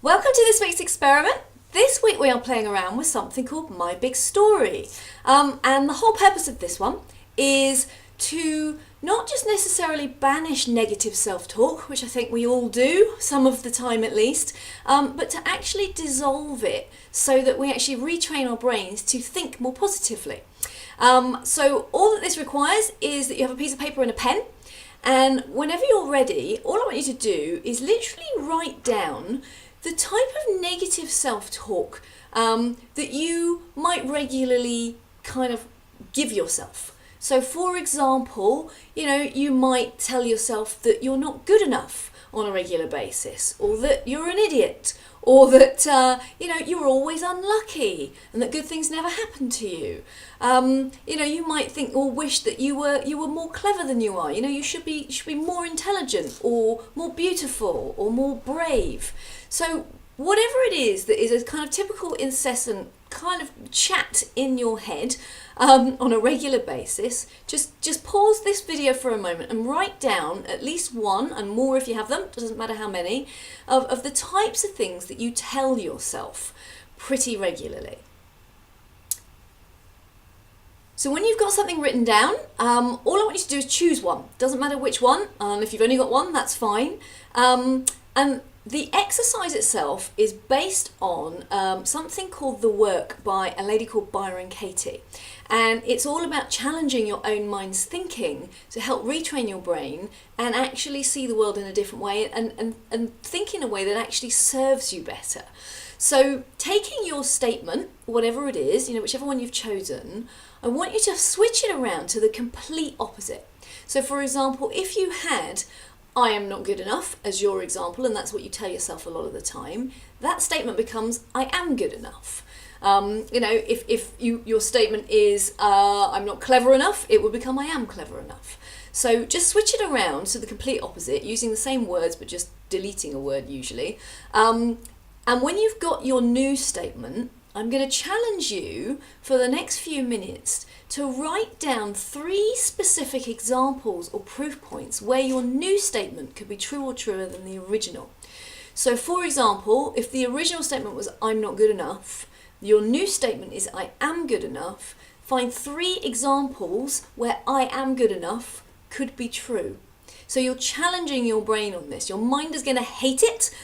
Welcome to this week's experiment. This week we are playing around with something called My Big Story. And the whole purpose of this one is to not just necessarily banish negative self-talk, which I think we all do, some of the time at least, but to actually dissolve it so that we actually retrain our brains to think more positively. So all that this requires is that you have a piece of paper and a pen. And whenever you're ready, all I want you to do is literally write down the type of negative self-talk that you might regularly kind of give yourself. So for example, you might tell yourself that you're not good enough on a regular basis, or that you're an idiot, or that you're always unlucky and that good things never happen to you. You might think or wish that you were more clever than you are. You should be more intelligent or more beautiful or more brave. So whatever it is that is a kind of typical incessant kind of chat in your head on a regular basis, just pause this video for a moment and write down at least one, and more if you have them, doesn't matter how many, of the types of things that you tell yourself pretty regularly. So when you've got something written down, all I want you to do is choose one. Doesn't matter which one. If you've only got one, that's fine. And the exercise itself is based on something called The Work by a lady called Byron Katie. And it's all about challenging your own mind's thinking to help retrain your brain and actually see the world in a different way and think in a way that actually serves you better. So taking your statement, whatever it is, whichever one you've chosen, I want you to switch it around to the complete opposite. So for example, if you had I am not good enough as your example, and that's what you tell yourself a lot of the time, that statement becomes I am good enough. If your statement is I'm not clever enough, it will become I am clever enough. So just switch it around to the complete opposite, using the same words but just deleting a word usually. And when you've got your new statement, I'm going to challenge you for the next few minutes to write down 3 specific examples or proof points where your new statement could be true or truer than the original. So for example, if the original statement was I'm not good enough, your new statement is I am good enough. Find 3 examples where I am good enough could be true. So you're challenging your brain on this. Your mind is going to hate it,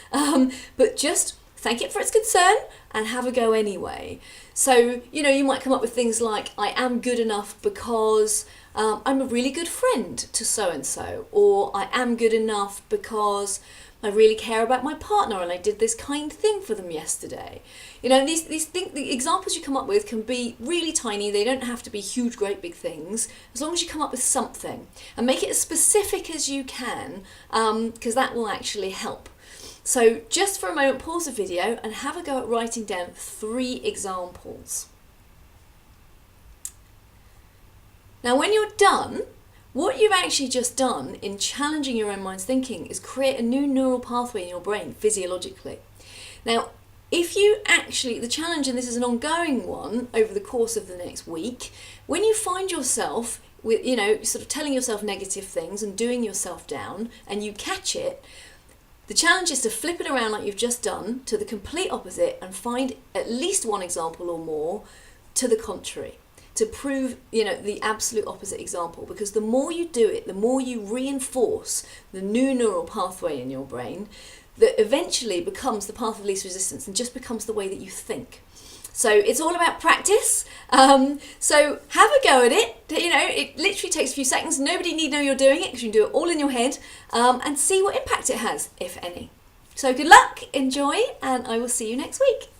but just thank it for its concern and have a go anyway. So, you might come up with things like, I am good enough because I'm a really good friend to so-and-so, or I am good enough because I really care about my partner and I did this kind thing for them yesterday. These things, the examples you come up with can be really tiny. They don't have to be huge, great big things, as long as you come up with something and make it as specific as you can, because that will actually help. So just for a moment, pause the video and have a go at writing down 3 examples. Now when you're done, what you've actually just done in challenging your own mind's thinking is create a new neural pathway in your brain physiologically. Now if you actually, the challenge, and this is an ongoing one over the course of the next week, when you find yourself with, sort of telling yourself negative things and doing yourself down and you catch it, the challenge is to flip it around like you've just done to the complete opposite and find at least one example or more to the contrary, to prove, the absolute opposite example. Because the more you do it, the more you reinforce the new neural pathway in your brain that eventually becomes the path of least resistance and just becomes the way that you think. So it's all about practice. So have a go at it. It literally takes a few seconds. Nobody need know you're doing it because you can do it all in your head, and see what impact it has, if any. So good luck, enjoy, and I will see you next week.